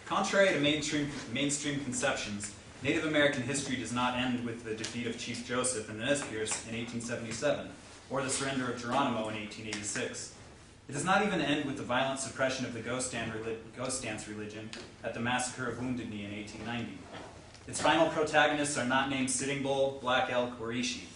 Contrary to mainstream conceptions, Native American history does not end with the defeat of Chief Joseph and the Nez Perce in 1877, or the surrender of Geronimo in 1886. It does not even end with the violent suppression of the ghost dance religion at the massacre of Wounded Knee in 1890. Its final protagonists are not named Sitting Bull, Black Elk, or Ishi.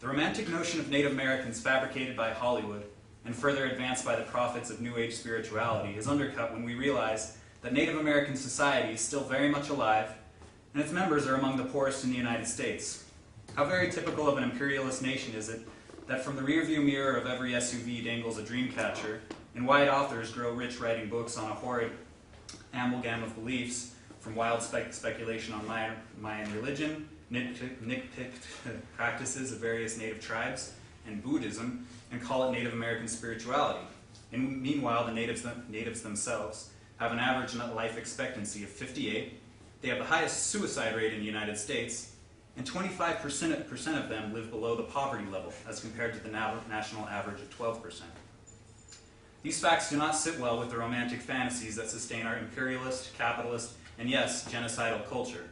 The romantic notion of Native Americans fabricated by Hollywood and further advanced by the prophets of New Age spirituality is undercut when we realize that Native American society is still very much alive and its members are among the poorest in the United States. How very typical of an imperialist nation is it that from the rearview mirror of every SUV dangles a dream catcher, and white authors grow rich writing books on a horrid amalgam of beliefs, from wild speculation on Mayan religion, nitpicked practices of various native tribes, and Buddhism, and call it Native American spirituality. And meanwhile, the natives themselves have an average life expectancy of 58, they have the highest suicide rate in the United States, and 25% of them live below the poverty level, as compared to the national average of 12%. These facts do not sit well with the romantic fantasies that sustain our imperialist, capitalist, and yes, genocidal culture.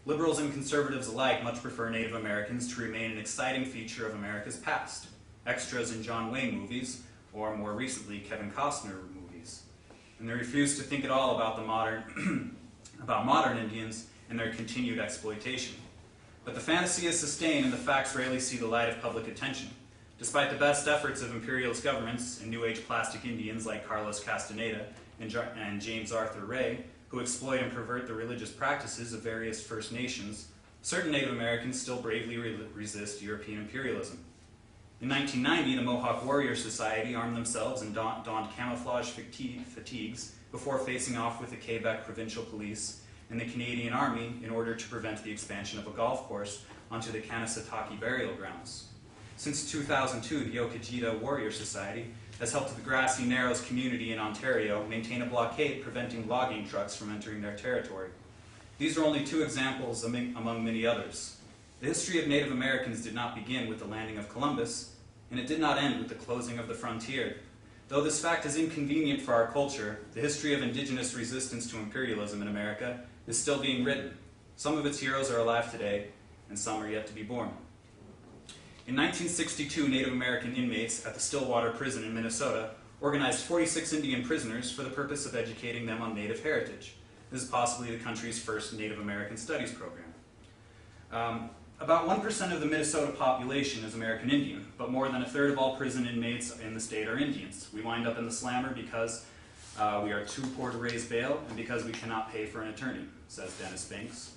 Liberals and conservatives alike much prefer Native Americans to remain an exciting feature of America's past, extras in John Wayne movies, or more recently, Kevin Costner movies. And they refuse to think at all about modern Indians and their continued exploitation. But the fantasy is sustained and the facts rarely see the light of public attention. Despite the best efforts of imperialist governments and New Age plastic Indians like Carlos Castaneda and James Arthur Ray, who exploit and pervert the religious practices of various First Nations, certain Native Americans still bravely resist European imperialism. In 1990, the Mohawk Warrior Society armed themselves and donned camouflage fatigues before facing off with the Quebec Provincial Police and the Canadian Army in order to prevent the expansion of a golf course onto the Kanesatake burial grounds. Since 2002, the Okajita Warrior Society has helped the Grassy Narrows community in Ontario maintain a blockade preventing logging trucks from entering their territory. These are only two examples among many others. The history of Native Americans did not begin with the landing of Columbus, and it did not end with the closing of the frontier. Though this fact is inconvenient for our culture, the history of indigenous resistance to imperialism in America is still being written. Some of its heroes are alive today, and some are yet to be born. In 1962, Native American inmates at the Stillwater Prison in Minnesota organized 46 Indian prisoners for the purpose of educating them on Native heritage. This is possibly the country's first Native American studies program. About 1% of the Minnesota population is American Indian, but more than a third of all prison inmates in the state are Indians. We wind up in the slammer because we are too poor to raise bail and because we cannot pay for an attorney, says Dennis Banks.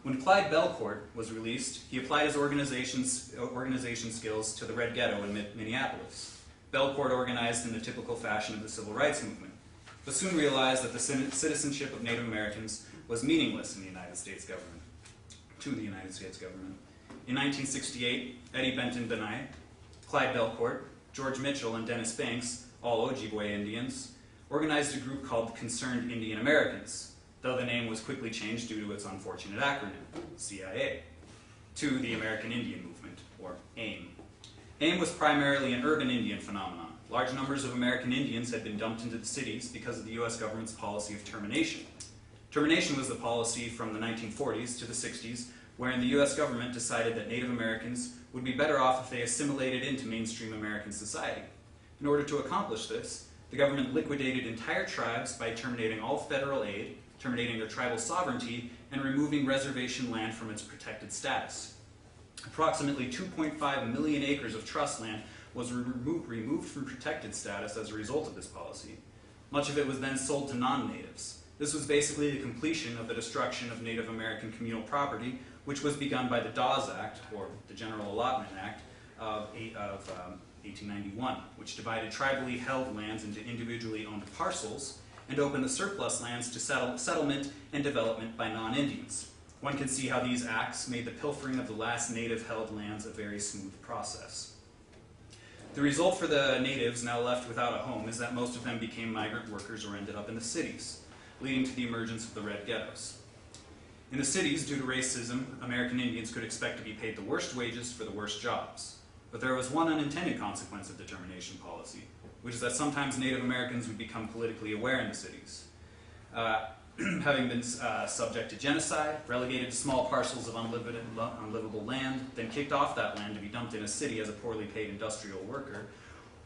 When Clyde Belcourt was released, he applied his organization skills to the Red Ghetto in Minneapolis. Belcourt organized in the typical fashion of the Civil Rights Movement, but soon realized that the citizenship of Native Americans was meaningless in the United States government. In 1968, Eddie Benton Benai, Clyde Belcourt, George Mitchell, and Dennis Banks, all Ojibwe Indians, organized a group called the Concerned Indian Americans, though the name was quickly changed due to its unfortunate acronym, CIA, to the American Indian Movement, or AIM. AIM was primarily an urban Indian phenomenon. Large numbers of American Indians had been dumped into the cities because of the U.S. government's policy of termination. Termination was the policy from the 1940s to the 60s, wherein the U.S. government decided that Native Americans would be better off if they assimilated into mainstream American society. In order to accomplish this, the government liquidated entire tribes by terminating all federal aid, terminating their tribal sovereignty, and removing reservation land from its protected status. Approximately 2.5 million acres of trust land was removed from protected status as a result of this policy. Much of it was then sold to non-natives. This was basically the completion of the destruction of Native American communal property, which was begun by the Dawes Act, or the General Allotment Act, of 1891, which divided tribally held lands into individually owned parcels and opened the surplus lands to settlement and development by non-Indians. One can see how these acts made the pilfering of the last native-held lands a very smooth process. The result for the natives now left without a home is that most of them became migrant workers or ended up in the cities, leading to the emergence of the Red Ghettos. In the cities, due to racism, American Indians could expect to be paid the worst wages for the worst jobs. But there was one unintended consequence of the termination policy, which is that sometimes Native Americans would become politically aware in the cities. Having been subject to genocide, relegated to small parcels of unlivable land, then kicked off that land to be dumped in a city as a poorly paid industrial worker,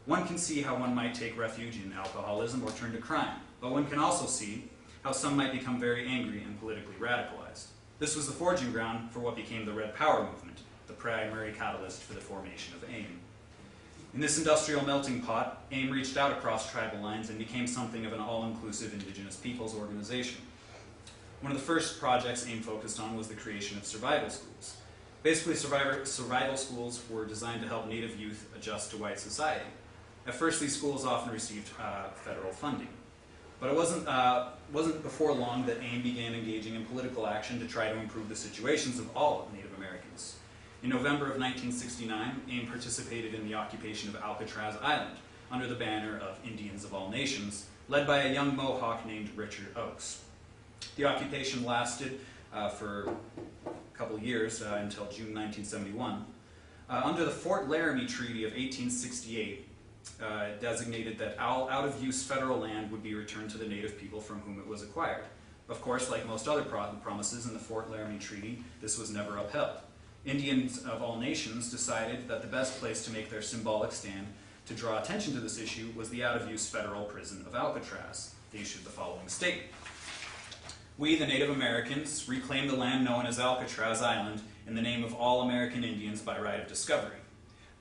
one can see how one might take refuge in alcoholism or turn to crime, but one can also see how some might become very angry and politically radicalized. This was the forging ground for what became the Red Power movement, the primary catalyst for the formation of AIM. In this industrial melting pot, AIM reached out across tribal lines and became something of an all-inclusive Indigenous peoples organization. One of the first projects AIM focused on was the creation of survival schools. Basically, survival schools were designed to help Native youth adjust to white society. At first, these schools often received federal funding. But it wasn't before long that AIM began engaging in political action to try to improve the situations of all Native Americans. In November of 1969, AIM participated in the occupation of Alcatraz Island under the banner of Indians of All Nations, led by a young Mohawk named Richard Oakes. The occupation lasted for a couple years until June 1971. Under the Fort Laramie Treaty of 1868, designated that all out-of-use federal land would be returned to the Native people from whom it was acquired. Of course, like most other promises in the Fort Laramie Treaty, this was never upheld. Indians of all nations decided that the best place to make their symbolic stand to draw attention to this issue was the out-of-use federal prison of Alcatraz. They issued the following statement. We, the Native Americans, reclaim the land known as Alcatraz Island in the name of all American Indians by right of discovery.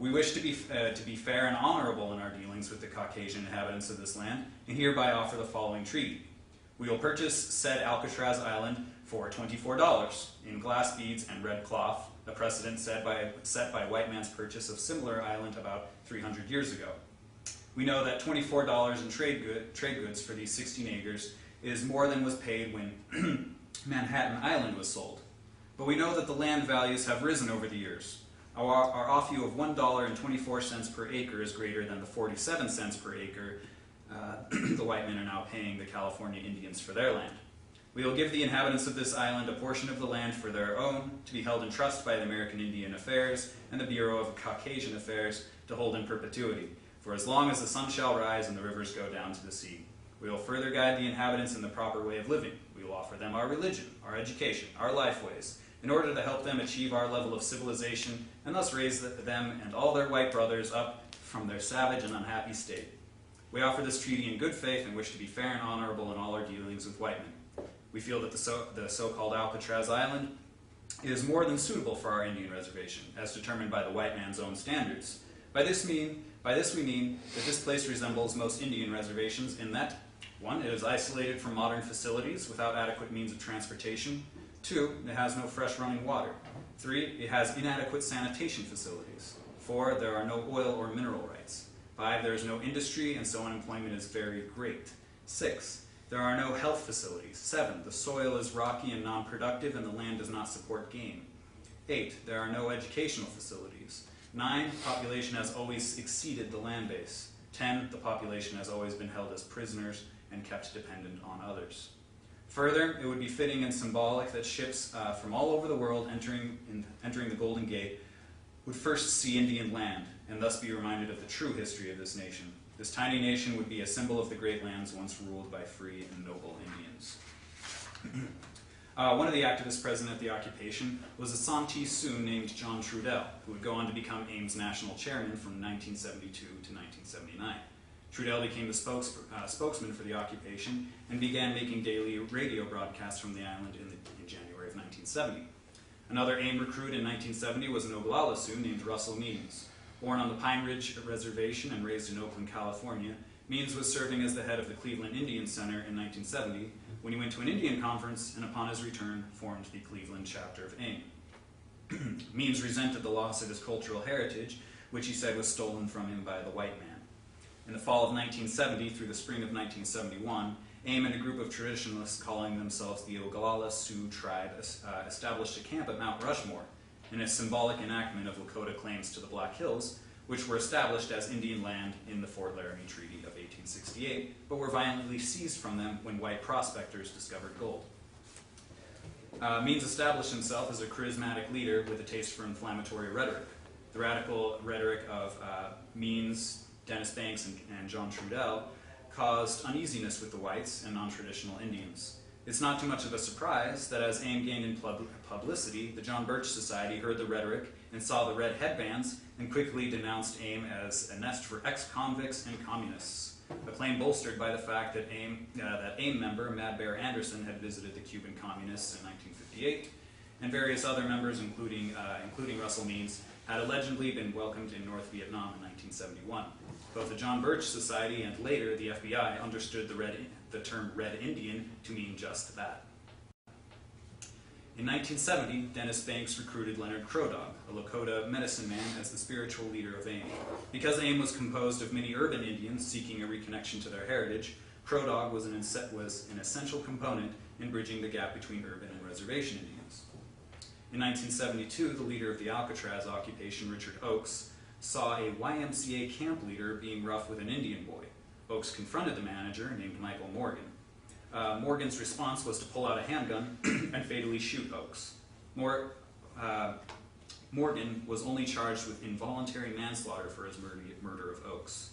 We wish to be fair and honorable in our dealings with the Caucasian inhabitants of this land, and hereby offer the following treaty. We will purchase said Alcatraz Island for $24 in glass beads and red cloth, a precedent set by white man's purchase of similar island about 300 years ago. We know that $24 in trade goods for these 16 acres is more than was paid when Manhattan Island was sold. But we know that the land values have risen over the years. Our offer of $1.24 per acre is greater than the 47 cents per acre the white men are now paying the California Indians for their land. We will give the inhabitants of this island a portion of the land for their own, to be held in trust by the American Indian Affairs and the Bureau of Caucasian Affairs to hold in perpetuity, for as long as the sun shall rise and the rivers go down to the sea. We will further guide the inhabitants in the proper way of living. We will offer them our religion, our education, our lifeways, in order to help them achieve our level of civilization and thus raise them and all their white brothers up from their savage and unhappy state. We offer this treaty in good faith and wish to be fair and honorable in all our dealings with white men. We feel that the so-called Alcatraz Island is more than suitable for our Indian reservation, as determined by the white man's own standards. By this we mean that this place resembles most Indian reservations in that, 1, it is isolated from modern facilities without adequate means of transportation. 2, it has no fresh running water. 3, it has inadequate sanitation facilities. 4, there are no oil or mineral rights. 5, there is no industry and so unemployment is very great. 6, there are no health facilities. 7, the soil is rocky and non-productive and the land does not support game. 8, there are no educational facilities. 9, population has always exceeded the land base. 10, the population has always been held as prisoners and kept dependent on others. Further, it would be fitting and symbolic that ships from all over the world entering the Golden Gate would first see Indian land and thus be reminded of the true history of this nation. This tiny nation would be a symbol of the great lands once ruled by free and noble Indians. One of the activists present at the occupation was a Santee Sioux named John Trudell, who would go on to become AIM's national chairman from 1972 to 1979. Trudell became the spokesman for the occupation and began making daily radio broadcasts from the island in January of 1970. Another AIM recruit in 1970 was an Oglala Sioux named Russell Means. Born on the Pine Ridge Reservation and raised in Oakland, California, Means was serving as the head of the Cleveland Indian Center in 1970 when he went to an Indian conference and upon his return formed the Cleveland chapter of AIM. Means resented the loss of his cultural heritage, which he said was stolen from him by the white man. In the fall of 1970 through the spring of 1971, AIM and a group of traditionalists calling themselves the Oglala Sioux tribe established a camp at Mount Rushmore in a symbolic enactment of Lakota claims to the Black Hills, which were established as Indian land in the Fort Laramie Treaty of 1868, but were violently seized from them when white prospectors discovered gold. Means established himself as a charismatic leader with a taste for inflammatory rhetoric. The radical rhetoric of Means Dennis Banks and John Trudell, caused uneasiness with the whites and non-traditional Indians. It's not too much of a surprise that as AIM gained in publicity, the John Birch Society heard the rhetoric and saw the red headbands and quickly denounced AIM as a nest for ex-convicts and communists, a claim bolstered by the fact that AIM member Mad Bear Anderson had visited the Cuban communists in 1958, and various other members, including Russell Means, had allegedly been welcomed in North Vietnam in 1971. Both the John Birch Society and later the FBI understood the term Red Indian to mean just that. In 1970, Dennis Banks recruited Leonard Crow Dog, a Lakota medicine man, as the spiritual leader of AIM. Because AIM was composed of many urban Indians seeking a reconnection to their heritage, Crow Dog was an essential component in bridging the gap between urban and reservation Indians. In 1972, the leader of the Alcatraz occupation, Richard Oakes, saw a YMCA camp leader being rough with an Indian boy. Oakes confronted the manager, named Michael Morgan. Morgan's response was to pull out a handgun and fatally shoot Oakes. Morgan was only charged with involuntary manslaughter for his murder of Oakes.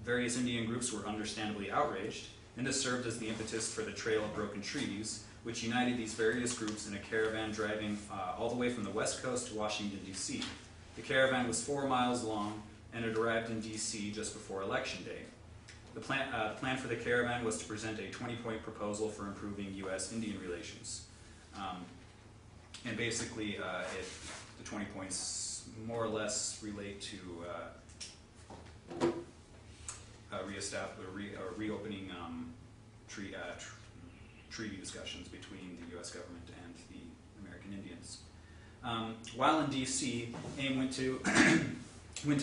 Various Indian groups were understandably outraged, and this served as the impetus for the Trail of Broken Treaties, which united these various groups in a caravan driving all the way from the West Coast to Washington, D.C. The caravan was 4 miles long, and it arrived in D.C. just before Election Day. The plan for the caravan was to present a 20-point proposal for improving U.S.-Indian relations. And basically, the 20 points more or less relate to reopening treaty discussions between the U.S. government and the American Indians. While in D.C., AIM went to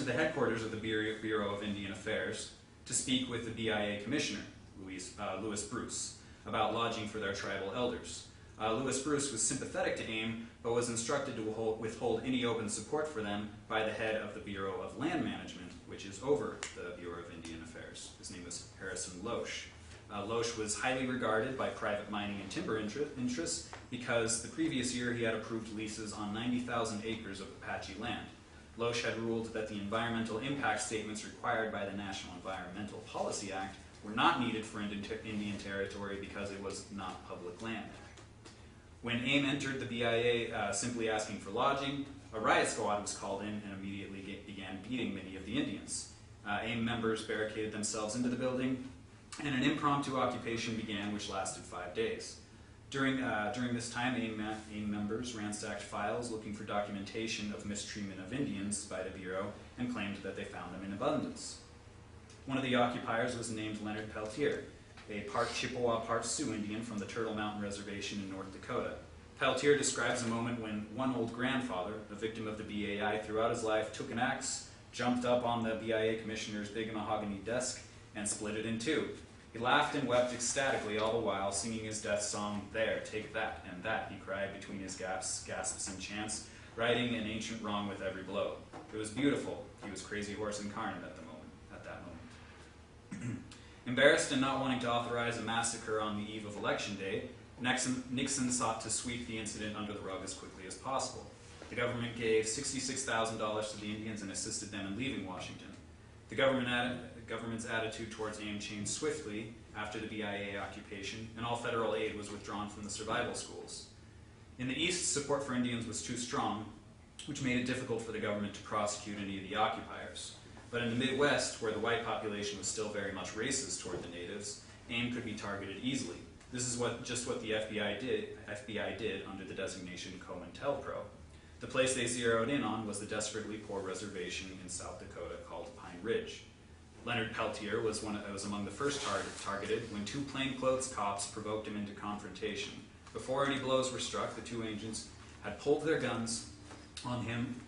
the headquarters of the Bureau of Indian Affairs to speak with the BIA commissioner, Louis Bruce, about lodging for their tribal elders. Louis Bruce was sympathetic to AIM, but was instructed to withhold any open support for them by the head of the Bureau of Land Management, which is over the Bureau of Indian Affairs. His name was Harrison Loesch. Loesch was highly regarded by private mining and timber interests because the previous year he had approved leases on 90,000 acres of Apache land. Loesch had ruled that the environmental impact statements required by the National Environmental Policy Act were not needed for Indian territory because it was not public land. When AIM entered the BIA simply asking for lodging, a riot squad was called in and immediately began beating many of the Indians. AIM members barricaded themselves into the building, and an impromptu occupation began which lasted 5 days. During this time, AIM members ransacked files looking for documentation of mistreatment of Indians by the Bureau and claimed that they found them in abundance. One of the occupiers was named Leonard Peltier, a part Chippewa, part Sioux Indian from the Turtle Mountain Reservation in North Dakota. Peltier describes a moment when one old grandfather, a victim of the BAI throughout his life, took an axe, jumped up on the BIA commissioner's big mahogany desk, and split it in two. He laughed and wept ecstatically all the while, singing his death song, "There, take that and that," he cried between his gasps and chants, righting an ancient wrong with every blow. It was beautiful. He was crazy horse incarnate at that moment. Embarrassed and not wanting to authorize a massacre on the eve of Election Day, Nixon sought to sweep the incident under the rug as quickly as possible. The government gave $66,000 to the Indians and assisted them in leaving Washington. The government's attitude towards AIM changed swiftly after the BIA occupation, and all federal aid was withdrawn from the survival schools. In the East, support for Indians was too strong, which made it difficult for the government to prosecute any of the occupiers. But in the Midwest, where the white population was still very much racist toward the natives, AIM could be targeted easily. This is just what the FBI did under the designation COINTELPRO. The place they zeroed in on was the desperately poor reservation in South Dakota called Pine Ridge. Leonard Peltier was among the first targeted when two plainclothes cops provoked him into confrontation. Before any blows were struck, the two agents had pulled their guns on him,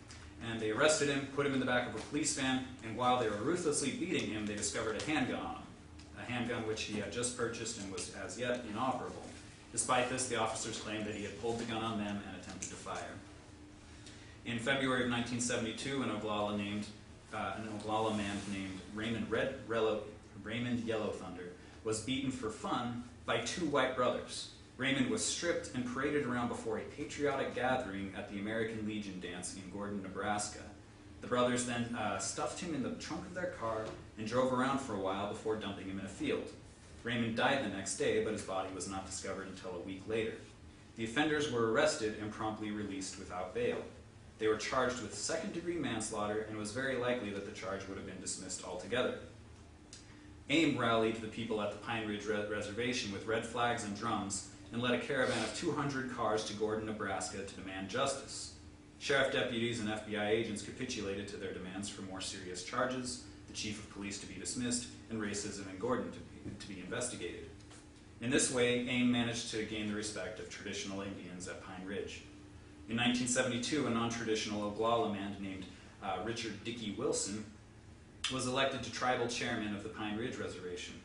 and they arrested him, put him in the back of a police van, and while they were ruthlessly beating him, they discovered a handgun on him, a handgun which he had just purchased and was as yet inoperable. Despite this, the officers claimed that he had pulled the gun on them and attempted to fire. In February of 1972, an Oglala man named Raymond Yellow Thunder was beaten for fun by two white brothers. Raymond was stripped and paraded around before a patriotic gathering at the American Legion dance in Gordon, Nebraska. The brothers then stuffed him in the trunk of their car and drove around for a while before dumping him in a field. Raymond died the next day, but his body was not discovered until a week later. The offenders were arrested and promptly released without bail. They were charged with second-degree manslaughter, and it was very likely that the charge would have been dismissed altogether. Ames rallied the people at the Pine Ridge Reservation with red flags and drums and led a caravan of 200 cars to Gordon, Nebraska to demand justice. Sheriff deputies and FBI agents capitulated to their demands for more serious charges, the chief of police to be dismissed, and racism in Gordon to be investigated. In this way, Ames managed to gain the respect of traditional Indians at Pine Ridge. In 1972, a non-traditional Oglala man named Richard Dickey Wilson was elected to tribal chairman of the Pine Ridge Reservation.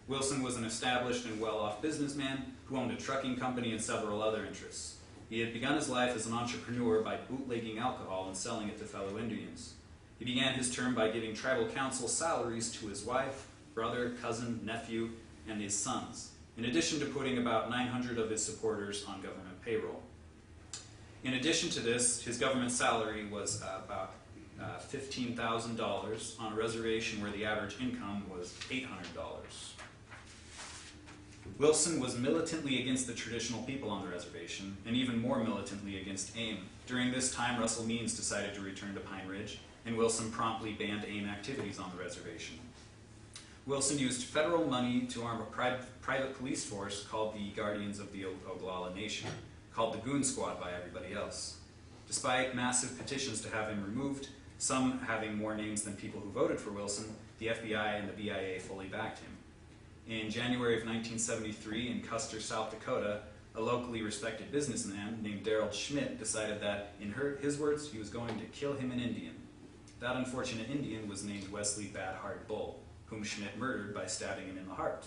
Wilson was an established and well-off businessman who owned a trucking company and several other interests. He had begun his life as an entrepreneur by bootlegging alcohol and selling it to fellow Indians. He began his term by giving tribal council salaries to his wife, brother, cousin, nephew, and his sons, in addition to putting about 900 of his supporters on government payroll. In addition to this, his government salary was about $15,000 on a reservation where the average income was $800. Wilson was militantly against the traditional people on the reservation, and even more militantly against Ames. During this time, Russell Means decided to return to Pine Ridge, and Wilson promptly banned Ames activities on the reservation. Wilson used federal money to arm a private police force called the Guardians of the Oglala Nation, called the Goon Squad by everybody else. Despite massive petitions to have him removed, some having more names than people who voted for Wilson, the FBI and the BIA fully backed him. In January of 1973, in Custer, South Dakota, a locally respected businessman named Darrell Schmidt decided that, in his words, he was going to kill him an Indian. That unfortunate Indian was named Wesley Bad Heart Bull, whom Schmidt murdered by stabbing him in the heart.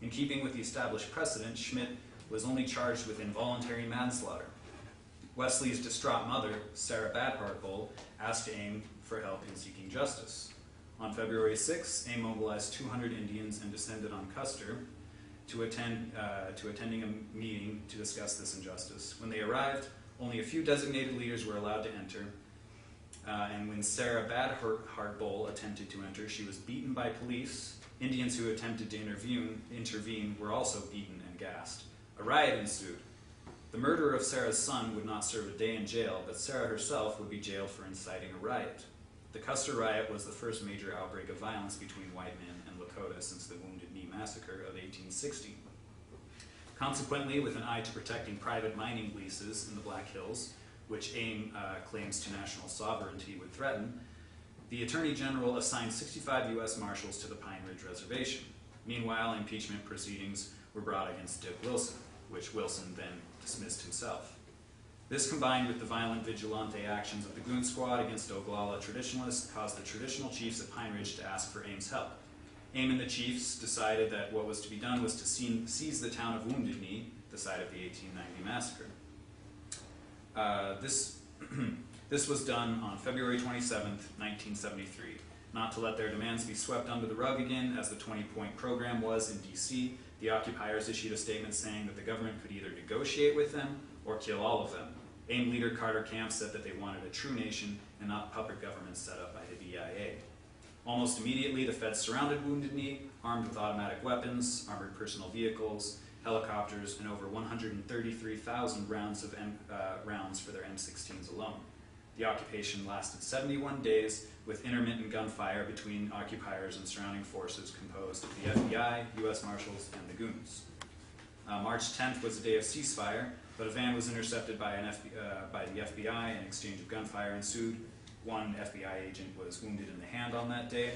In keeping with the established precedent, Schmidt was only charged with involuntary manslaughter. Wesley's distraught mother, Sarah Bad Heart Bull, asked Ames for help in seeking justice. On February 6, Ames mobilized 200 Indians and descended on Custer to attending a meeting to discuss this injustice. When they arrived, only a few designated leaders were allowed to enter, and when Sarah Bad Heart Bull attempted to enter, she was beaten by police. Indians who attempted to intervene were also beaten and gassed. A riot ensued. The murderer of Sarah's son would not serve a day in jail, but Sarah herself would be jailed for inciting a riot. The Custer riot was the first major outbreak of violence between white men and Lakota since the Wounded Knee Massacre of 1860. Consequently, with an eye to protecting private mining leases in the Black Hills, which Ames claims to national sovereignty would threaten, the Attorney General assigned 65 U.S. Marshals to the Pine Ridge Reservation. Meanwhile, impeachment proceedings were brought against Dick Wilson, which Wilson then dismissed himself. This, combined with the violent vigilante actions of the Goon Squad against Oglala traditionalists, caused the traditional chiefs of Pine Ridge to ask for Ames' help. Ames and the chiefs decided that what was to be done was to seize the town of Wounded Knee, the site of the 1890 massacre. This was done on February 27, 1973, not to let their demands be swept under the rug again, as the 20-point program was in D.C. The occupiers issued a statement saying that the government could either negotiate with them or kill all of them. Ames leader Carter Camp said that they wanted a true nation and not puppet governments set up by the BIA. Almost immediately, the feds surrounded Wounded Knee, armed with automatic weapons, armored personal vehicles, helicopters, and over 133,000 rounds for their M16s alone. The occupation lasted 71 days, with intermittent gunfire between occupiers and surrounding forces composed of the FBI, U.S. Marshals, and the Goons. March 10th was a day of ceasefire, but a van was intercepted by the FBI, and an exchange of gunfire ensued. One FBI agent was wounded in the hand on that day.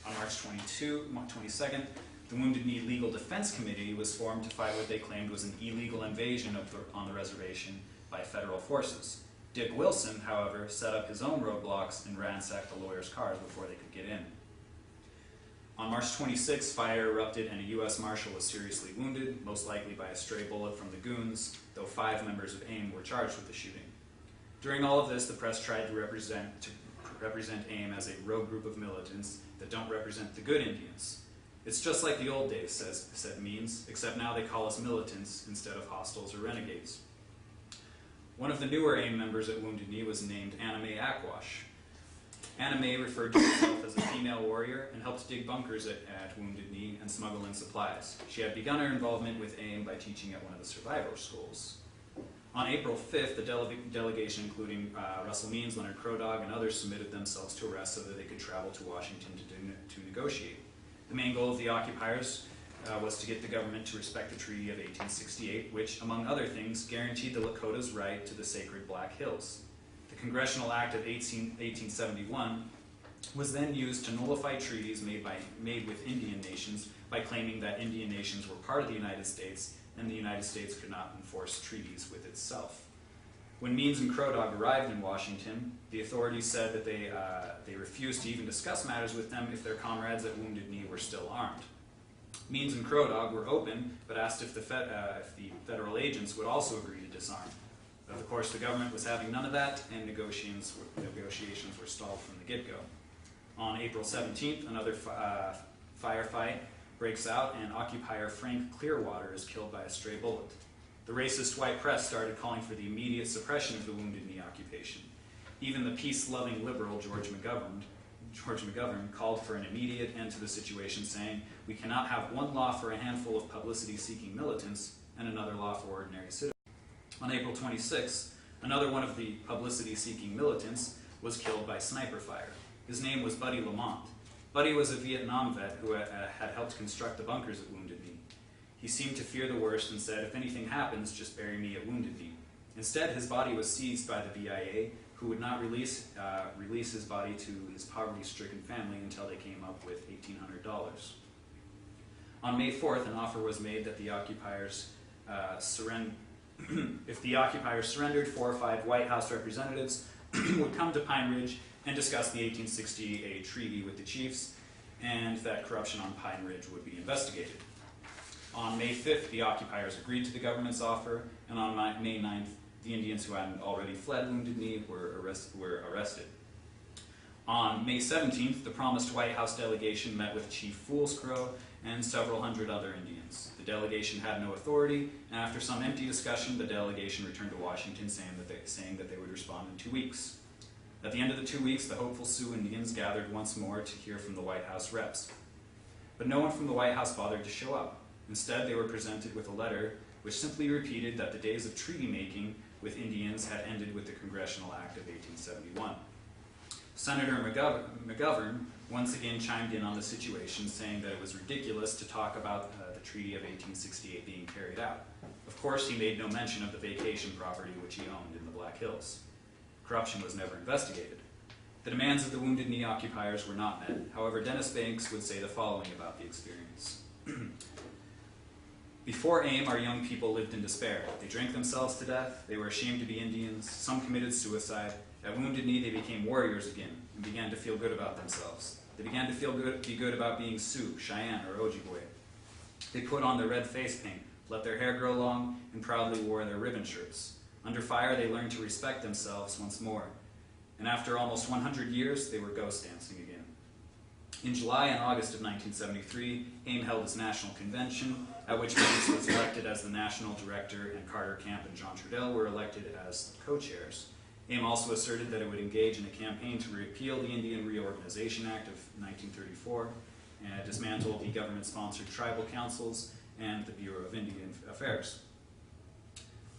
On March 22nd, the Wounded Knee Legal Defense Committee was formed to fight what they claimed was an illegal invasion on the reservation by federal forces. Dick Wilson, however, set up his own roadblocks and ransacked the lawyers' cars before they could get in. On March 26, fire erupted and a U.S. Marshal was seriously wounded, most likely by a stray bullet from the Goons, though 5 members of Ames were charged with the shooting. During all of this, the press tried to represent Ames as a rogue group of militants that don't represent the good Indians. It's just like the old days, said Means, except now they call us militants instead of hostiles or renegades. One of the newer Ames members at Wounded Knee was named Anime Aquash. Anna May referred to herself as a female warrior and helped dig bunkers at Wounded Knee and smuggle in supplies. She had begun her involvement with AIM by teaching at one of the survivor schools. On April 5th, the delegation, including Russell Means, Leonard Crodog, and others, submitted themselves to arrest so that they could travel to Washington to negotiate. The main goal of the occupiers was to get the government to respect the Treaty of 1868, which, among other things, guaranteed the Lakota's right to the sacred Black Hills. The Congressional Act of 1871 was then used to nullify treaties made with Indian nations by claiming that Indian nations were part of the United States and the United States could not enforce treaties with itself. When Means and Crodog arrived in Washington, the authorities said that they refused to even discuss matters with them if their comrades at Wounded Knee were still armed. Means and Crodog were open, but asked if the federal agents would also agree to disarm. But of course, the government was having none of that, and negotiations were stalled from the get-go. On April 17th, another firefight breaks out, and occupier Frank Clearwater is killed by a stray bullet. The racist white press started calling for the immediate suppression of the Wounded Knee occupation. Even the peace-loving liberal George McGovern called for an immediate end to the situation, saying, "We cannot have one law for a handful of publicity-seeking militants and another law for ordinary citizens." On April 26th, another one of the publicity-seeking militants was killed by sniper fire. His name was Buddy Lamont. Buddy was a Vietnam vet who had helped construct the bunkers at Wounded Knee. He seemed to fear the worst and said, "If anything happens, just bury me at Wounded Knee." Instead, his body was seized by the VIA, who would not release his body to his poverty-stricken family until they came up with $1,800. On May 4th, an offer was made that the occupiers if the occupiers surrendered, 4 or 5 White House representatives would come to Pine Ridge and discuss the 1868 treaty with the chiefs, and that corruption on Pine Ridge would be investigated. On May 5th, the occupiers agreed to the government's offer, and on May 9th, the Indians who had already fled Wounded Knee were arrested. On May 17th, the promised White House delegation met with Chief Foolscrow and several hundred other Indians. The delegation had no authority, and after some empty discussion, the delegation returned to Washington saying that they would respond in 2 weeks. At the end of the 2 weeks, the hopeful Sioux Indians gathered once more to hear from the White House reps. But no one from the White House bothered to show up. Instead, they were presented with a letter which simply repeated that the days of treaty-making with Indians had ended with the Congressional Act of 1871. Senator McGovern once again chimed in on the situation, saying that it was ridiculous to talk about the Treaty of 1868 being carried out. Of course, he made no mention of the vacation property which he owned in the Black Hills. Corruption was never investigated. The demands of the Wounded Knee occupiers were not met. However, Dennis Banks would say the following about the experience. Before AIM, our young people lived in despair. They drank themselves to death. They were ashamed to be Indians. Some committed suicide. At Wounded Knee, they became warriors again and began to feel good about themselves. They began to be good about being Sioux, Cheyenne, or Ojibwe. They put on their red face paint, let their hair grow long, and proudly wore their ribbon shirts. Under fire, they learned to respect themselves once more. And after almost 100 years, they were ghost dancing again. In July and August of 1973, AIM held its national convention, at which Banks was elected as the national director, and Carter Camp and John Trudell were elected as co-chairs. AIM also asserted that it would engage in a campaign to repeal the Indian Reorganization Act of 1934, and dismantle the government-sponsored tribal councils and the Bureau of Indian Affairs.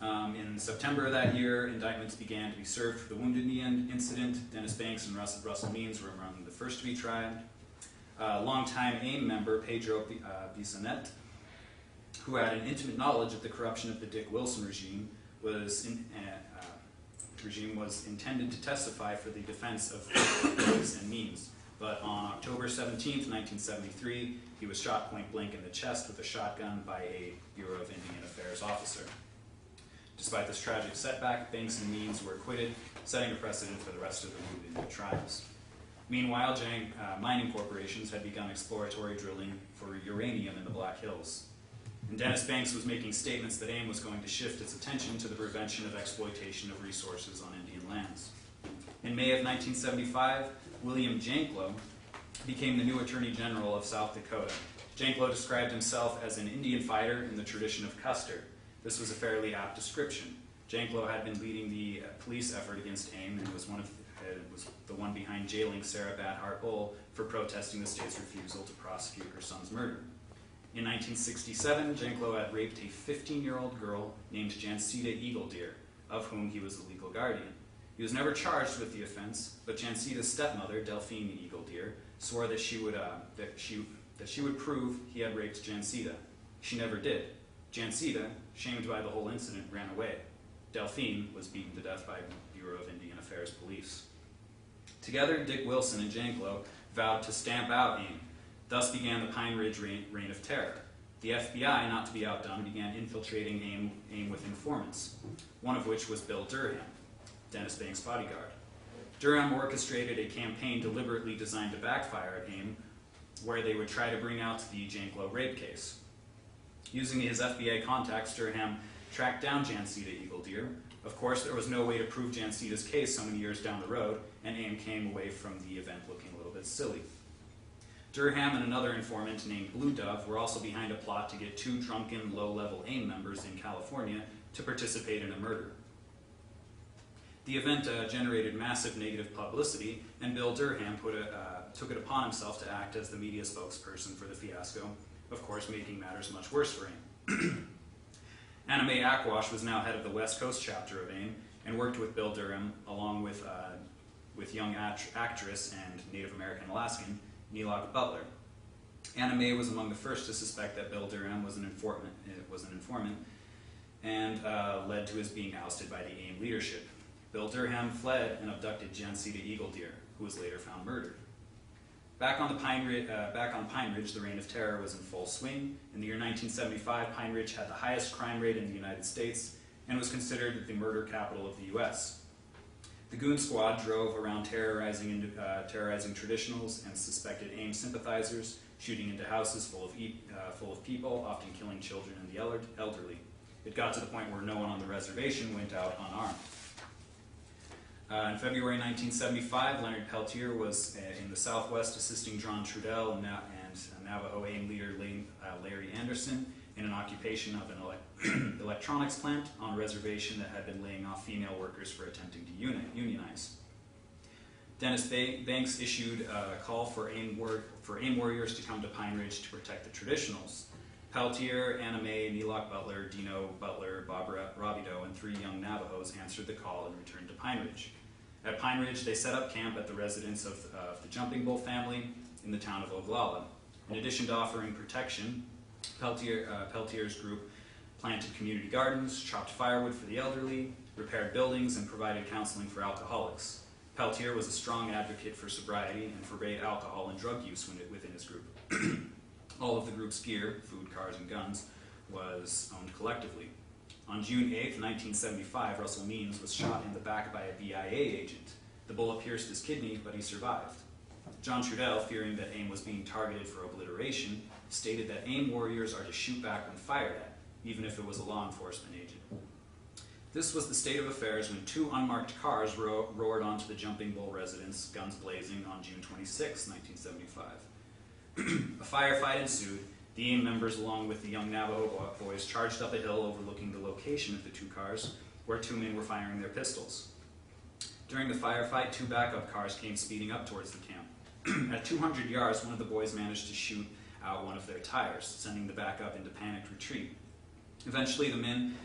In September of that year, indictments began to be served for the Wounded Knee incident. Dennis Banks and Russell Means were among the first to be tried. Longtime AIM member Pedro Bissonette, who had an intimate knowledge of the corruption of the Dick Wilson regime, was intended to testify for the defense of Banks and Means. But on October 17, 1973, he was shot point blank in the chest with a shotgun by a Bureau of Indian Affairs officer. Despite this tragic setback, Banks and Means were acquitted, setting a precedent for the rest of the Wounded Knee trials. Meanwhile, mining corporations had begun exploratory drilling for uranium in the Black Hills. And Dennis Banks was making statements that AIM was going to shift its attention to the prevention of exploitation of resources on Indian lands. In May of 1975, William Janklow became the new Attorney General of South Dakota. Janklow described himself as an Indian fighter in the tradition of Custer. This was a fairly apt description. Janklow had been leading the police effort against AIM and was one of It was the one behind jailing Sarah Hart-Bull for protesting the state's refusal to prosecute her son's murder. In 1967, Janklow had raped a 15-year-old girl named Jancita Eagledeer, of whom he was the legal guardian. He was never charged with the offense, but Jancita's stepmother, Delphine Eagledeer, swore that she would prove he had raped Jancita. She never did. Jancita, shamed by the whole incident, ran away. Delphine was beaten to death by Bureau of Indian Affairs police. Together, Dick Wilson and Janklow vowed to stamp out AIM. Thus began the Pine Ridge Reign of Terror. The FBI, not to be outdone, began infiltrating AIM with informants, one of which was Bill Durham, Dennis Banks' bodyguard. Durham orchestrated a campaign deliberately designed to backfire at AIM, where they would try to bring out the Janklow rape case. Using his FBI contacts, Durham tracked down Jancita Eagledeer. Of course, there was no way to prove Jancita's case so many years down the road, and AIM came away from the event looking a little bit silly. Durham and another informant named Blue Dove were also behind a plot to get two drunken, low-level AIM members in California to participate in a murder. The event generated massive negative publicity, and Bill Durham took it upon himself to act as the media spokesperson for the fiasco, of course making matters much worse for AIM. Anna Mae Aquash was now head of the West Coast chapter of AIM and worked with Bill Durham along with young actress and Native American Alaskan Neelock Butler. Anna Mae was among the first to suspect that Bill Durham was an informant and led to his being ousted by the AIM leadership. Bill Durham fled and abducted Jancita Eagledeer, who was later found murdered. Back on Pine Ridge, the Reign of Terror was in full swing. In the year 1975, Pine Ridge had the highest crime rate in the United States and was considered the murder capital of the U.S. The Goon Squad drove around terrorizing traditionals and suspected AIM sympathizers, shooting into houses full of people, often killing children and the elderly. It got to the point where no one on the reservation went out unarmed. In February 1975, Leonard Peltier was in the Southwest assisting John Trudell and Navajo AIM leader Larry Anderson in an occupation of an electronics plant on a reservation that had been laying off female workers for attempting to unionize. Dennis Banks issued a call for AIM warriors to come to Pine Ridge to protect the traditionals. Peltier, Anna Mae, Neelock Butler, Dino Butler, Bob Robideau, and 3 young Navajos answered the call and returned to Pine Ridge. At Pine Ridge, they set up camp at the residence of the Jumping Bull family in the town of Oglala. In addition to offering protection, Peltier's group planted community gardens, chopped firewood for the elderly, repaired buildings, and provided counseling for alcoholics. Peltier was a strong advocate for sobriety and forbade alcohol and drug use within his group. All of the group's gear, food, cars, and guns, was owned collectively. On June 8, 1975, Russell Means was shot in the back by a BIA agent. The bullet pierced his kidney, but he survived. John Trudell, fearing that AIM was being targeted for obliteration, stated that AIM warriors are to shoot back when fired at, even if it was a law enforcement agent. This was the state of affairs when 2 unmarked cars roared onto the Jumping Bull residence, guns blazing, on June 26, 1975. A firefight ensued. The AIM members, along with the young Navajo boys, charged up a hill overlooking the location of the 2 cars, where 2 men were firing their pistols. During the firefight, 2 backup cars came speeding up towards the camp. At 200 yards, one of the boys managed to shoot out one of their tires, sending the backup into panicked retreat. Eventually, the men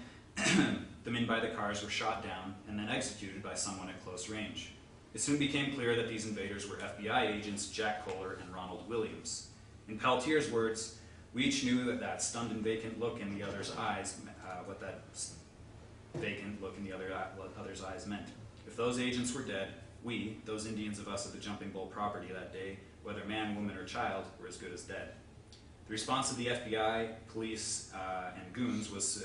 by the cars were shot down and then executed by someone at close range. It soon became clear that these invaders were FBI agents Jack Kohler and Ronald Williams. In Peltier's words, "We each knew that stunned and vacant look in the other's eyes, what that vacant look in the other's eyes meant. If those agents were dead, we, those Indians of us at the Jumping Bull property that day, whether man, woman, or child, were as good as dead." The response of the FBI, police, and goons was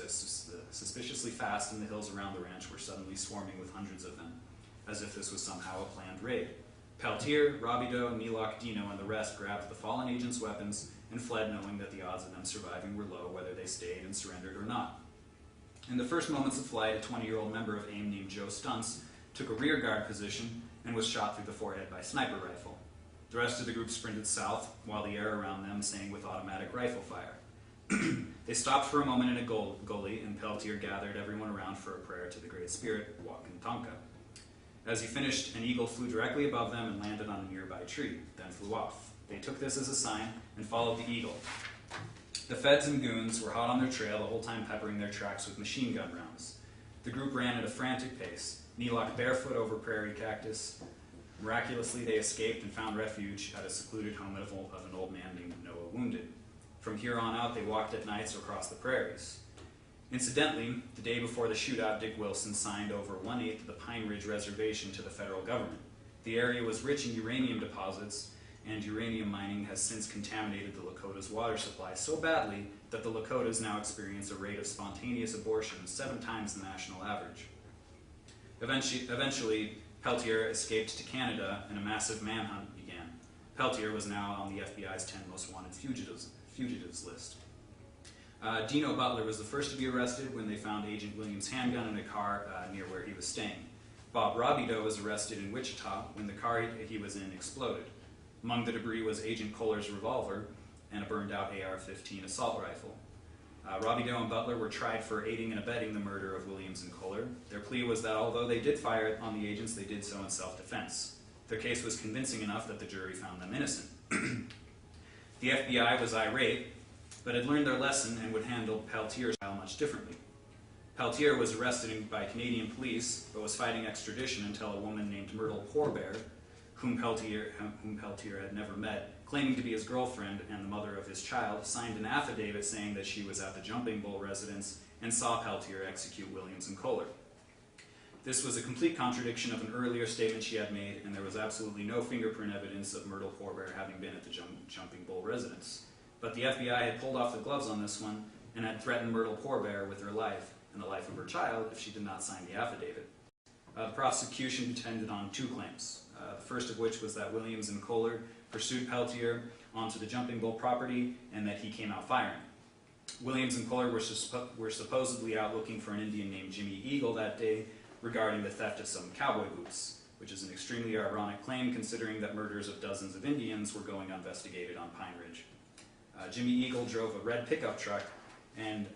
suspiciously fast, and the hills around the ranch were suddenly swarming with hundreds of them, as if this was somehow a planned raid. Peltier, Robideau, Neelock, Dino, and the rest grabbed the fallen agents' weapons and fled, knowing that the odds of them surviving were low, whether they stayed and surrendered or not. In the first moments of flight, a 20-year-old member of AIM named Joe Stunts took a rear guard position and was shot through the forehead by a sniper rifle. The rest of the group sprinted south, while the air around them sang with automatic rifle fire. They stopped for a moment in a gully, and Peltier gathered everyone around for a prayer to the Great Spirit, Wakantanka. As he finished, an eagle flew directly above them and landed on a nearby tree, then flew off. They took this as a sign and followed the eagle. The feds and goons were hot on their trail, the whole time peppering their tracks with machine gun rounds. The group ran at a frantic pace, knee-locked barefoot over prairie cactus. Miraculously, they escaped and found refuge at a secluded home of an old man named Noah Wounded. From here on out, they walked at nights across the prairies. Incidentally, the day before the shootout, Dick Wilson signed over 1/8 of the Pine Ridge Reservation to the federal government. The area was rich in uranium deposits, and uranium mining has since contaminated the Lakota's water supply so badly that the Lakotas now experience a rate of spontaneous abortion 7 times the national average. Eventually, Peltier escaped to Canada and a massive manhunt began. Peltier was now on the FBI's 10 most wanted fugitives list. Dino Butler was the first to be arrested when they found Agent Williams' handgun in a car near where he was staying. Bob Robideau was arrested in Wichita when the car he was in exploded. Among the debris was Agent Kohler's revolver and a burned-out AR-15 assault rifle. Robideau and Butler were tried for aiding and abetting the murder of Williams and Kohler. Their plea was that although they did fire on the agents, they did so in self-defense. Their case was convincing enough that the jury found them innocent. The FBI was irate, but had learned their lesson and would handle Peltier's trial much differently. Peltier was arrested by Canadian police, but was fighting extradition until a woman named Myrtle Pourbaix, whom Peltier had never met, claiming to be his girlfriend and the mother of his child, signed an affidavit saying that she was at the Jumping Bull residence and saw Peltier execute Williams and Kohler. This was a complete contradiction of an earlier statement she had made, and there was absolutely no fingerprint evidence of Myrtle Pourbaix having been at the Jumping Bull residence. But the FBI had pulled off the gloves on this one and had threatened Myrtle Pourbaix with her life and the life of her child if she did not sign the affidavit. The prosecution depended on 2 claims, the first of which was that Williams and Kohler pursued Peltier onto the Jumping Bull property and that he came out firing. Williams and Kohler were supposedly out looking for an Indian named Jimmy Eagle that day regarding the theft of some cowboy boots, which is an extremely ironic claim considering that murders of dozens of Indians were going uninvestigated on Pine Ridge. Jimmy Eagle drove a red pickup truck, and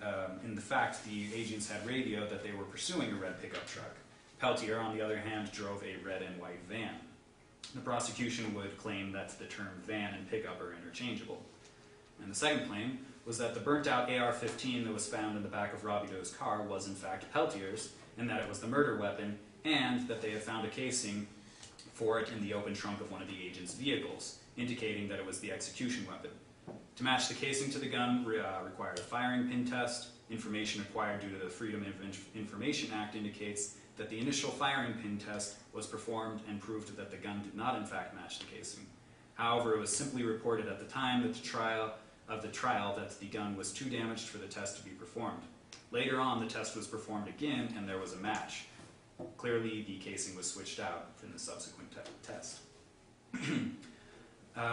in the fact, the agents had radioed that they were pursuing a red pickup truck. Peltier, on the other hand, drove a red and white van. The prosecution would claim that the term van and pickup are interchangeable. And the second claim was that the burnt-out AR-15 that was found in the back of Robideau's car was in fact Peltier's, and that it was the murder weapon, and that they had found a casing for it in the open trunk of one of the agent's vehicles, indicating that it was the execution weapon. To match the casing to the gun required a firing pin test. Information acquired due to the Freedom of Information Act indicates that the initial firing pin test was performed and proved that the gun did not in fact match the casing. However, it was simply reported at the time of the trial that the gun was too damaged for the test to be performed. Later on, the test was performed again and there was a match. Clearly, the casing was switched out in the subsequent test.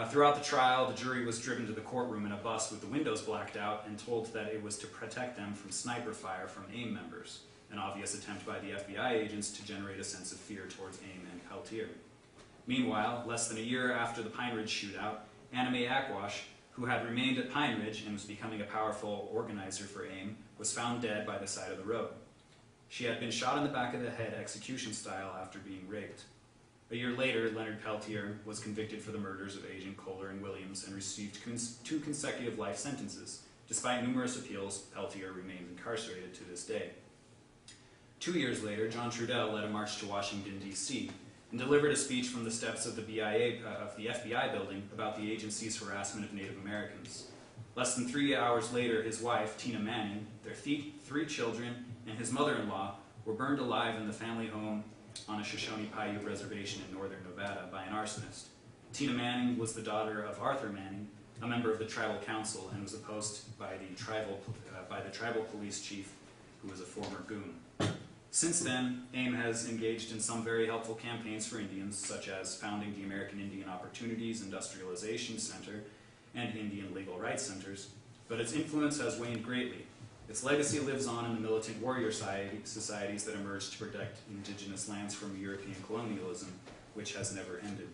Throughout the trial, the jury was driven to the courtroom in a bus with the windows blacked out and told that it was to protect them from sniper fire from AIM members, an obvious attempt by the FBI agents to generate a sense of fear towards AIM and Peltier. Meanwhile, less than a year after the Pine Ridge shootout, Anna Mae Aquash, who had remained at Pine Ridge and was becoming a powerful organizer for AIM, was found dead by the side of the road. She had been shot in the back of the head execution style after being raped. A year later, Leonard Peltier was convicted for the murders of Agent Kohler and Williams and received 2 consecutive life sentences. Despite numerous appeals, Peltier remains incarcerated to this day. 2 years later, John Trudell led a march to Washington, D.C., and delivered a speech from the steps of the FBI building about the agency's harassment of Native Americans. Less than 3 hours later, his wife, Tina Manning, their 3 children, and his mother-in-law were burned alive in the family home on a Shoshone-Paiute reservation in northern Nevada by an arsonist. Tina Manning was the daughter of Arthur Manning, a member of the tribal council, and was opposed by the tribal police chief, who was a former goon. Since then, AIM has engaged in some very helpful campaigns for Indians, such as founding the American Indian Opportunities Industrialization Center and Indian Legal Rights Centers, but its influence has waned greatly. Its legacy lives on in the militant warrior societies that emerged to protect indigenous lands from European colonialism, which has never ended.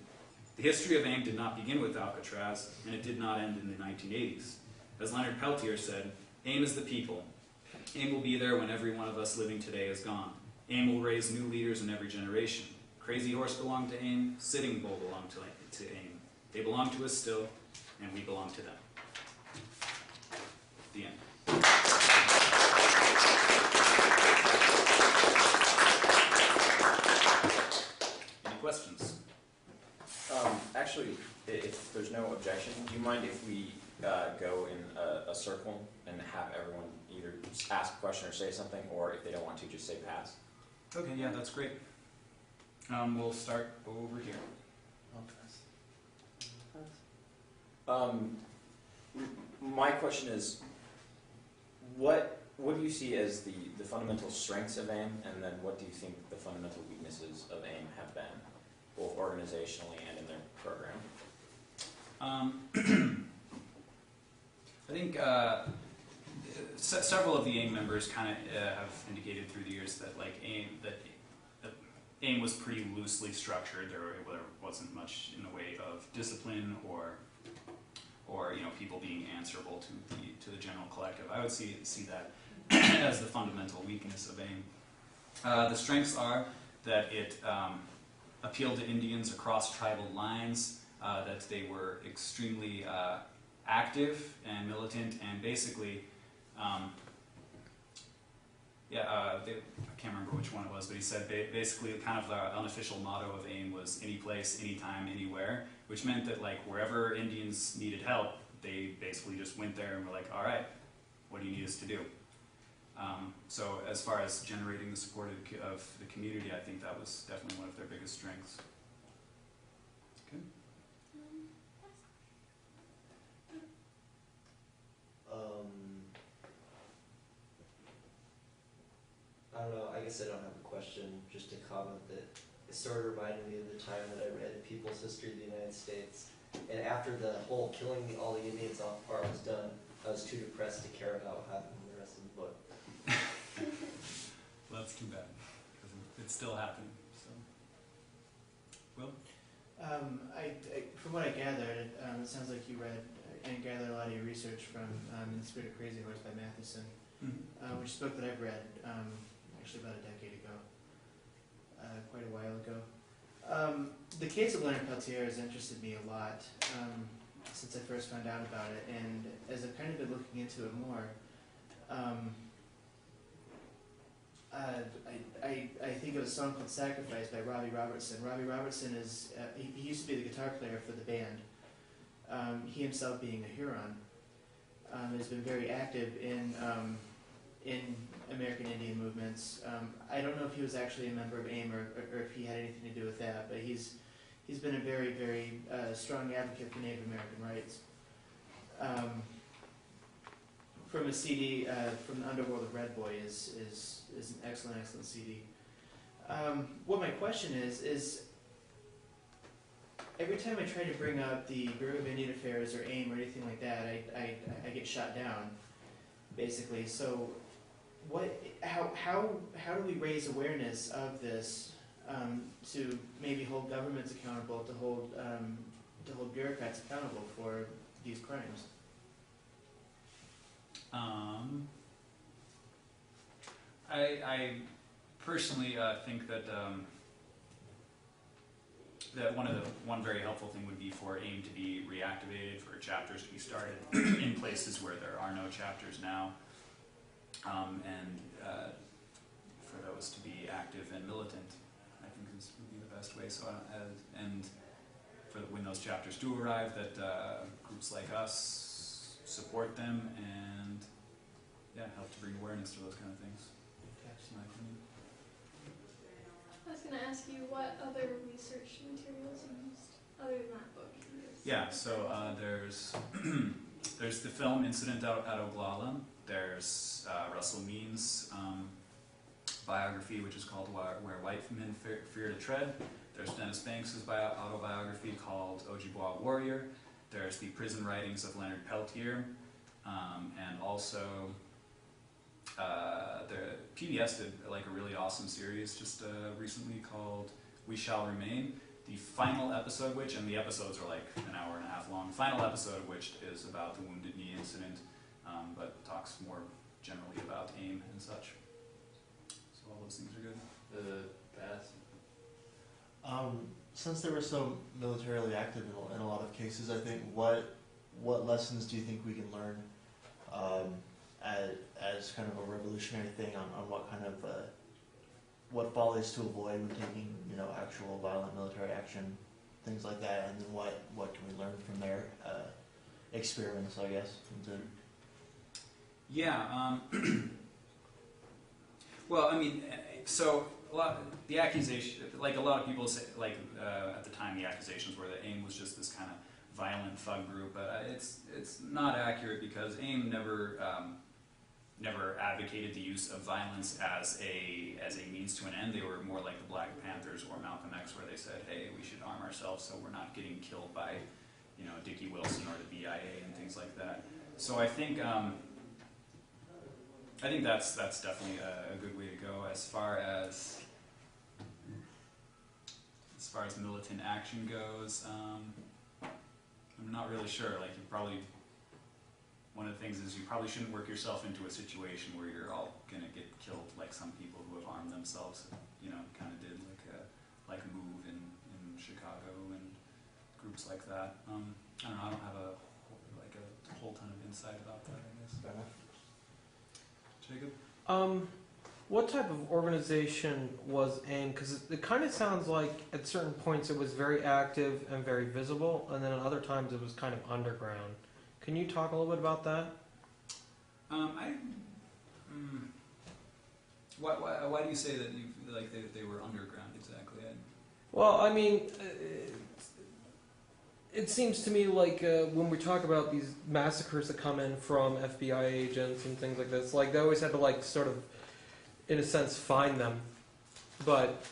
The history of AIM did not begin with Alcatraz, and it did not end in the 1980s. As Leonard Peltier said, AIM is the people. AIM will be there when every one of us living today is gone. AIM will raise new leaders in every generation. Crazy Horse belonged to AIM, Sitting Bull belonged to AIM. They belong to us still, and we belong to them. The end. Any questions? Actually, if there's no objection, do you mind if we go in a circle and have everyone either ask a question or say something, or if they don't want to, just say pass? Okay, yeah, that's great. We'll start over here. My question is, what do you see as the fundamental strengths of AIM, and then what do you think the fundamental weaknesses of AIM have been, both organizationally and in their program? I think several of the AIM members kind of have indicated through the years that AIM was pretty loosely structured. There wasn't much in the way of discipline or people being answerable to the general collective. I would see that as the fundamental weakness of AIM. The strengths are that it appealed to Indians across tribal lines, that they were extremely active and militant, and basically, I can't remember which one it was, but he said basically kind of the unofficial motto of AIM was any place, anytime, anywhere, which meant that wherever Indians needed help, they basically just went there and were like, all right, what do you need us to do? So as far as generating the support of the community, I think that was definitely one of their biggest strengths. Okay. I don't know, I guess I don't have a question, just a comment that it sort of reminded me of the time that I read People's History of the United States. And after the whole killing all the Indians off part was done, I was too depressed to care about what happened in the rest of the book. Well, that's too bad, because it's still happening. So, Will? From what I gathered, it sounds like you read and gathered a lot of your research from In the Spirit of Crazy Horse by Matheson, which is a book that I've read actually about a decade ago, quite a while ago. The case of Leonard Peltier has interested me a lot since I first found out about it, and as I've kind of been looking into it more, I think of a song called Sacrifice by Robbie Robertson. Robbie Robertson is, he used to be the guitar player for the band. He himself being a Huron, has been very active in American Indian movements. I don't know if he was actually a member of AIM or if he had anything to do with that, but he's been a very, very strong advocate for Native American rights. From a CD from the Underworld of Red Boy is an excellent CD. What my question is every time I try to bring up the Bureau of Indian Affairs or AIM or anything like that, I get shot down, basically. So, how do we raise awareness of this to maybe hold governments accountable, to hold bureaucrats accountable for these crimes? I personally think that one very helpful thing would be for AIM to be reactivated, for chapters to be started in places where there are no chapters now, and for those to be active and militant. I think this would be the best way. So, and for when those chapters do arrive, that groups like us support them and help to bring awareness to those kind of things. That's my opinion. I was going to ask you what other research materials you used other than that book. Yeah, so there's the film Incident at Oglala. There's Russell Means' biography, which is called Where White Men Fear to Tread. There's Dennis Banks' autobiography called Ojibwa Warrior. There's the prison writings of Leonard Peltier, and also the PBS did a really awesome series just recently called We Shall Remain. The final episode, and the episodes are an hour and a half long, final episode which is about the Wounded Knee incident, but talks more generally about AIM and such. So all those things are good. The pass? Since they were so militarily active in a lot of cases, I think what lessons do you think we can learn as kind of a revolutionary thing on what kind of what follies to avoid when taking actual violent military action, things like that, and then what can we learn from their experiments, I guess. Yeah. Well, I mean, so the accusation, like a lot of people say, like at the time, the accusations were that AIM was just this kind of violent thug group, but it's not accurate because AIM never advocated the use of violence as a means to an end. They were more like the Black Panthers or Malcolm X, where they said, "Hey, we should arm ourselves so we're not getting killed by, Dickie Wilson or the BIA and things like that." So I think that's definitely a good way to go as far as militant action goes. I'm not really sure. Like, one of the things is you probably shouldn't work yourself into a situation where you're all gonna get killed like some people who have armed themselves, kind of did like Move in Chicago and groups like that. I don't know. I don't have a whole ton of insight about that, I guess. Jacob? What type of organization was AIM? Because it kind of sounds like at certain points it was very active and very visible, and then at other times it was kind of underground. Can you talk a little bit about that? Why do you say that they were underground exactly? Well, I mean, it seems to me like when we talk about these massacres that come in from FBI agents and things like this, like they always had to sort of, in a sense, find them. But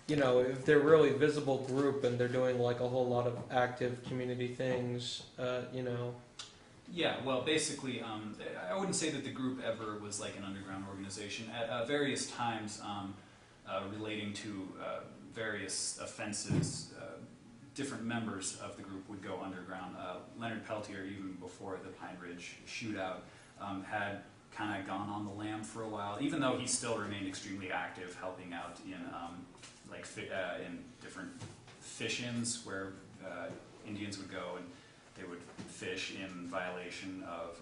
if they're a really visible group and they're doing a whole lot of active community things, Yeah, well, basically, I wouldn't say that the group ever was like an underground organization. At various times, relating to various offenses, different members of the group would go underground. Leonard Peltier, even before the Pine Ridge shootout, had kind of gone on the lam for a while, even though he still remained extremely active, helping out in in different fish-ins where Indians would go and they would fish in violation of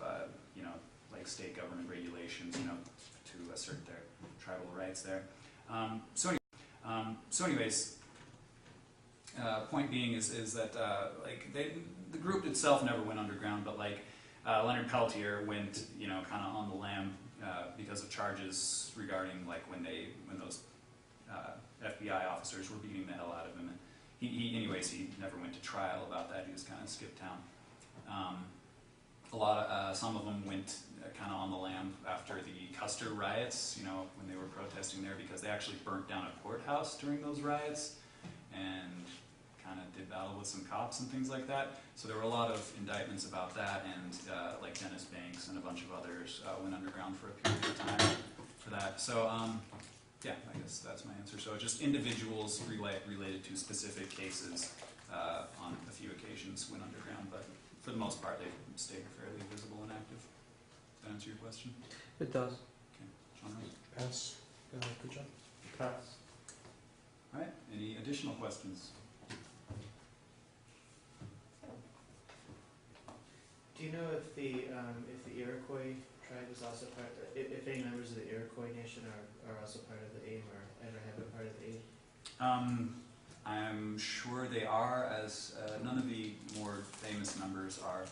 state government regulations, to assert their tribal rights there. Anyways, point being is that the group itself never went underground, but Leonard Peltier went kind of on the lam because of charges regarding when those FBI officers were beating the hell out of him. And he never went to trial about that. He was kind of skipped town. Some of them went kind of on the lam after the Custer riots, when they were protesting there, because they actually burnt down a courthouse during those riots and kind of did battle with some cops and things like that. So there were a lot of indictments about that, and Dennis Banks and a bunch of others went underground for a period of time for that. So yeah, I guess that's my answer. So just individuals related to specific cases on a few occasions went underground, but for the most part they stayed fairly visible and active. Does that answer your question? It does. Okay, John Rose? Pass. Good job. Pass. All right, any additional questions? Do you know if the Iroquois tribe is also part? If any members of the Iroquois Nation are also part of the AIM or ever have been part of the AIM? I'm sure they are, as none of the more famous members are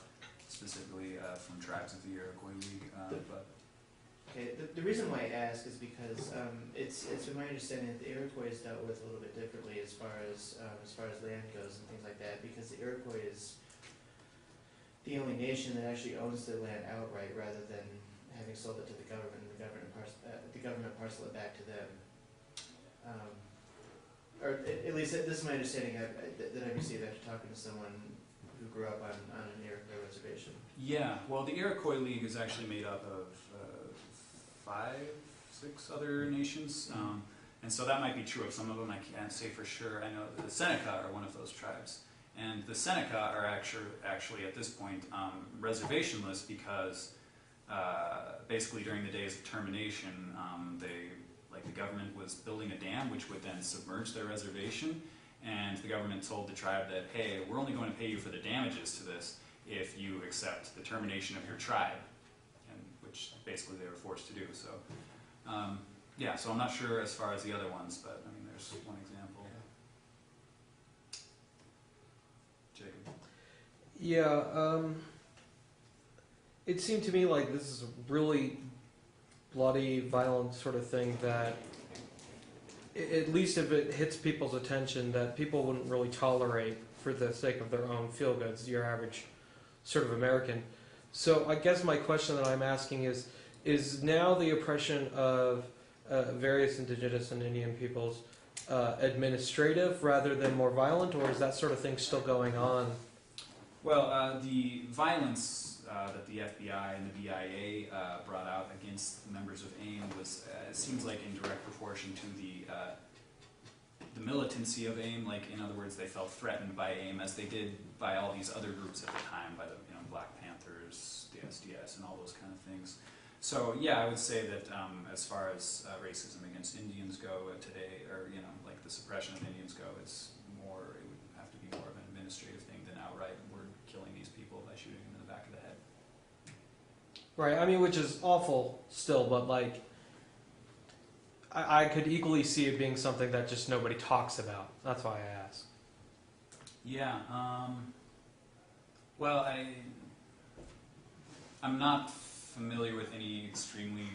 specifically from tribes of the Iroquois League. Okay, the reason why I ask is because it's been my understanding that the Iroquois is dealt with a little bit differently as far as land goes and things like that, because the Iroquois is the only nation that actually owns the land outright, rather than having sold it to the government and the government parcel it back to them. Or at least this is my understanding that I received after talking to someone who grew up on an Iroquois reservation. Yeah, well, the Iroquois League is actually made up of 5, 6 other nations, and so that might be true of some of them. I can't say for sure. I know the Seneca are one of those tribes, and the Seneca are actually at this point reservationless because basically during the days of termination, they like the government was building a dam which would then submerge their reservation, and the government told the tribe that, hey, we're only going to pay you for the damages to this if you accept the termination of your tribe, and which basically they were forced to do. So, yeah, so I'm not sure as far as the other ones, but I mean, there's one example. Jacob. Yeah, it seemed to me like this is a really bloody, violent sort of thing that, at least if it hits people's attention, that people wouldn't really tolerate for the sake of their own feel-goods, your average sort of American. So I guess my question that I'm asking is now the oppression of various indigenous and Indian peoples administrative rather than more violent, or is that sort of thing still going on? Well, the violence that the FBI and the BIA brought out against members of AIM was, it seems like, in direct proportion to the militancy of AIM. Like, in other words, they felt threatened by AIM as they did by all these other groups at the time, by the Black Panthers, the SDS, and all those kind of things. So yeah, I would say that as far as racism against Indians go today, or like the suppression of Indians go, it would have to be more of an administrative thing than outright we're killing these people by shooting them in the back of the head. Right, I mean, which is awful still, but like, I could equally see it being something that just nobody talks about. That's why I ask. Yeah, well, I'm not familiar with any extremely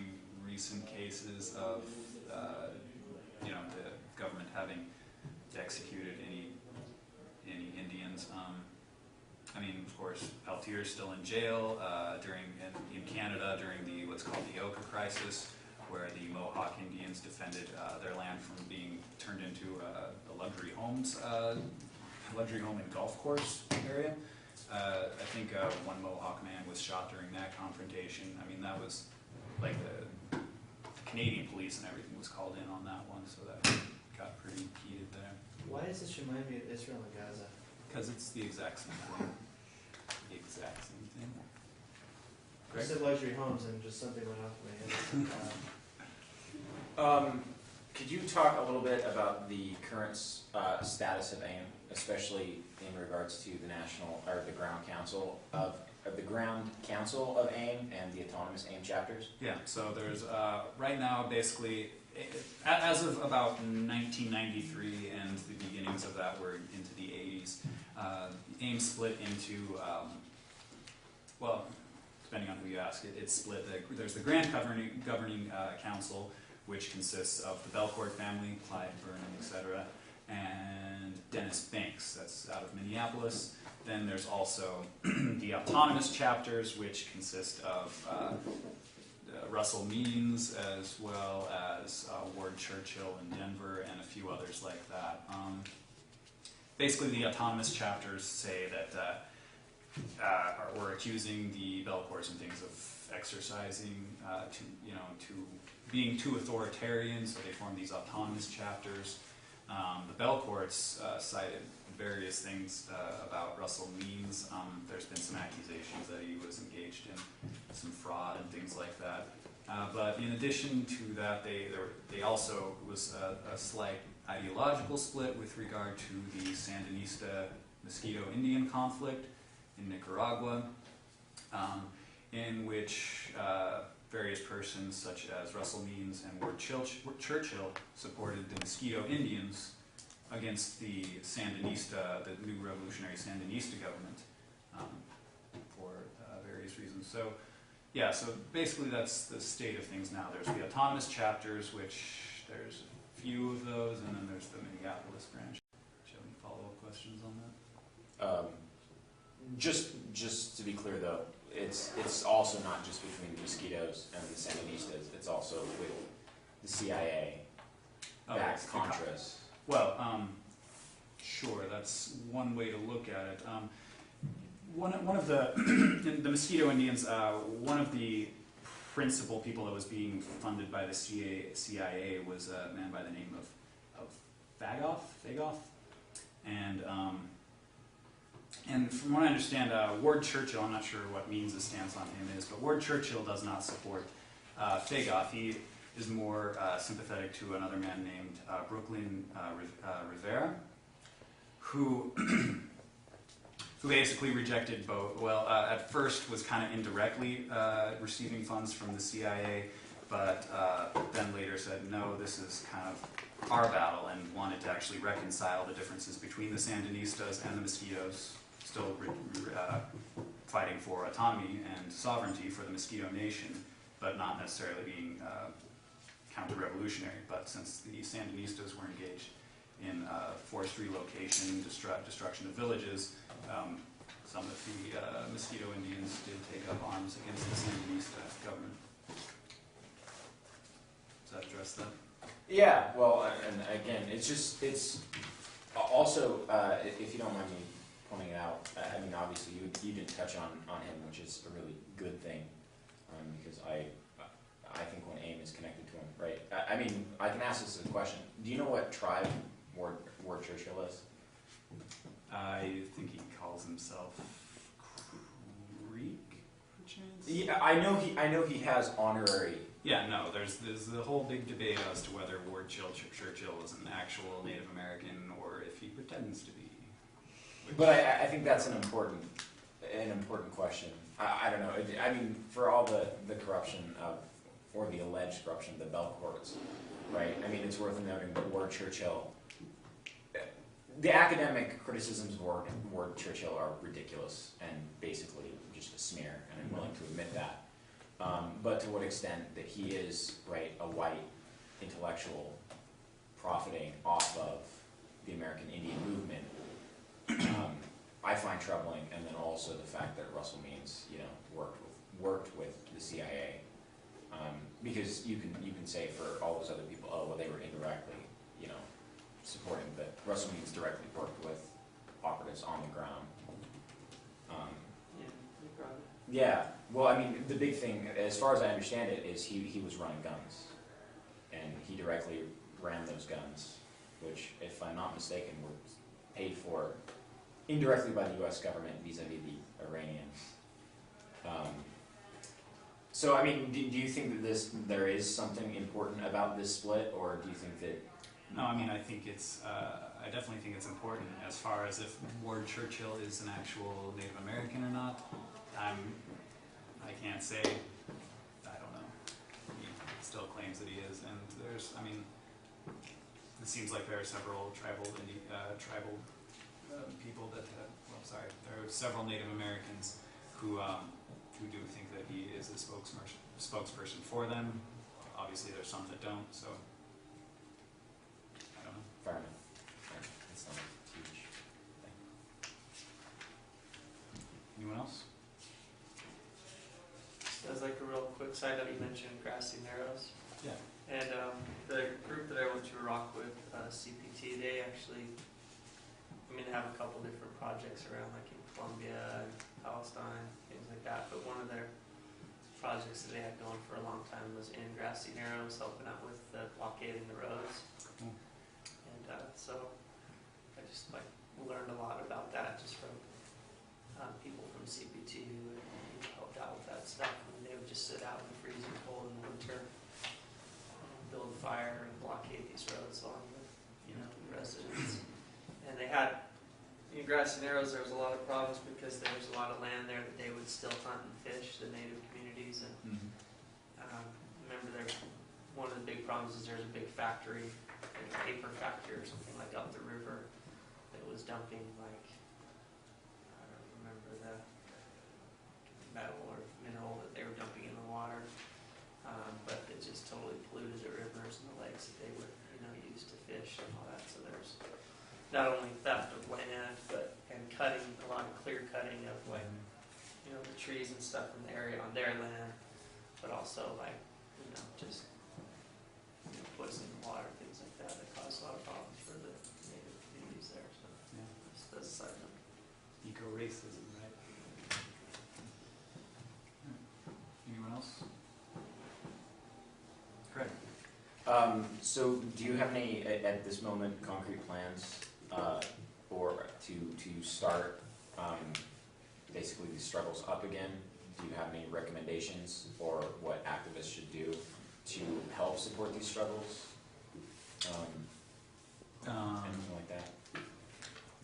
recent cases of the government having executed any Indians. I mean, of course, Peltier is still in jail in Canada during the what's called the Oka crisis, where the Mohawk Indians defended their land from being turned into a luxury home and golf course area. I think one Mohawk man was shot during that confrontation. I mean, that was like the Canadian police and everything was called in on that one, so that got pretty heated there. Why does this remind me of Israel and Gaza? Because it's the exact same thing. The exact same thing. I Greg? said luxury homes and just something went off in my head. Could you talk a little bit about the current status of AIM, especially in regards to the Ground Council of AIM and the autonomous AIM chapters? Yeah, so there's right now basically, as of about 1993 and the beginnings of that were into the 80s, AIM split into, well, depending on who you ask, it's split. There's the Grand Governing Council, which consists of the Belcourt family, Clyde, Vernon, etc., and Dennis Banks, that's out of Minneapolis. Then there's also the autonomous chapters, which consist of Russell Means, as well as Ward Churchill in Denver, and a few others like that. Basically, the autonomous chapters say that we're accusing the Belcourts and things of exercising to being too authoritarian, so they form these autonomous chapters. The Belcourts cited various things about Russell Means. There's been some accusations that he was engaged in some fraud and things like that. But in addition to that, they also was a slight ideological split with regard to the Sandinista Mosquito Indian conflict in Nicaragua, in which various persons such as Russell Means and Ward Churchill supported the Mosquito Indians against the Sandinista, the new revolutionary Sandinista government, for various reasons. So, yeah, so basically that's the state of things now. There's the autonomous chapters, which there's a few of those, and then there's the Minneapolis branch. Do you have any follow-up questions on that? Just to be clear, though, it's also not just between the Mosquitoes and the Sandinistas. It's also with the CIA, backed Contras. Well, sure, that's one way to look at it. One of the the Mosquito Indians, one of the principal people that was being funded by the CIA was a man by the name of Fagoff, and from what I understand, Ward Churchill, I'm not sure what Means' stance on him is, but Ward Churchill does not support Fagoff. is more sympathetic to another man named Brooklyn Rivera, who who basically rejected both. Well, at first was kind of indirectly receiving funds from the CIA, but then later said, no, this is kind of our battle, and wanted to actually reconcile the differences between the Sandinistas and the Mosquitos, still fighting for autonomy and sovereignty for the Mosquito Nation, but not necessarily being counter-revolutionary. But since the Sandinistas were engaged in forced relocation, destruction of villages, some of the Mosquito Indians did take up arms against the Sandinista government. Does that address that? Yeah, well, and again, it's also, if you don't mind me pointing it out, I mean, obviously you didn't touch on him, which is a really good thing, because I think when AIM is connected to him, right? I mean, I can ask this as a question. Do you know what tribe Ward Churchill is? I think he calls himself Greek, perchance? Yeah, I know he has honorary. Yeah, no, there's the whole big debate as to whether Ward Churchill is an actual Native American or if he pretends to be. But I think that's an important question. I don't know. I mean, for all the corruption of, or the alleged corruption of the Bell courts, right? I mean, it's worth noting that Ward Churchill, the academic criticisms of Ward Churchill are ridiculous and basically just a smear, and I'm willing to admit that. But to what extent that he is, right, a white intellectual profiting off of the American Indian movement, I find troubling, and then also the fact that Russell Means, worked with the CIA, because you can say for all those other people, oh well, they were indirectly, supporting, but Russell Means directly worked with operatives on the ground. Yeah, well, I mean, the big thing, as far as I understand it, is he was running guns, and he directly ran those guns, which, if I'm not mistaken, were paid for indirectly by the U.S. government vis-a-vis the Iranians. So, I mean, do you think that there is something important about this split, or do you think that? No, I mean, I think I definitely think it's important. As far as if Ward Churchill is an actual Native American or not, I can't say. I don't know. He still claims that he is, and it seems like there are several tribal people that there are several Native Americans who do think that he is a spokesperson for them. Obviously, there's some that don't, so I don't know. Fair enough. That's not a huge thing. Anyone else? As like a real quick side note, you mentioned Grassy Narrows. Yeah. And the group that I went to Iraq with, CPT, they actually, have a couple different projects around, like in Colombia, and Palestine, things like that. But one of their projects that they had going for a long time was in Grassy Narrows, helping out with the blockading the roads. Cool. And so I just learned a lot about that just from people from CPT who helped out with that stuff. And they would just sit out in the freezing cold in the winter, build a fire and blockade these roads along with the residents. And they had, in Grassy Narrows, there was a lot of problems because there was a lot of land there that they would still hunt and fish, the native communities. And remember, one of the big problems is there's a big factory, like a paper factory or something like up the river that was dumping I don't remember the metal or mineral that they were dumping in the water, but it just totally polluted the rivers and the lakes that they would use to fish and all that. So there's not only theft of land, but cutting, a lot of clear cutting of the trees and stuff in the area on their land, but also just poisoning the water, things like that cause a lot of problems for the native communities there. So Yeah. just as a side note. Eco-racism, right? Anyone else? Craig? So do you have any, at this moment, concrete plans or to start basically these struggles up again? Do you have any recommendations for what activists should do to help support these struggles? Anything like that?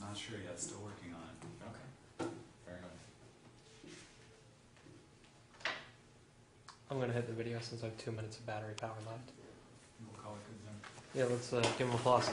Not sure yet, still working on it. Okay, fair enough. I'm gonna hit the video since I have 2 minutes of battery power left. We'll call it good then. Yeah, let's give him applause.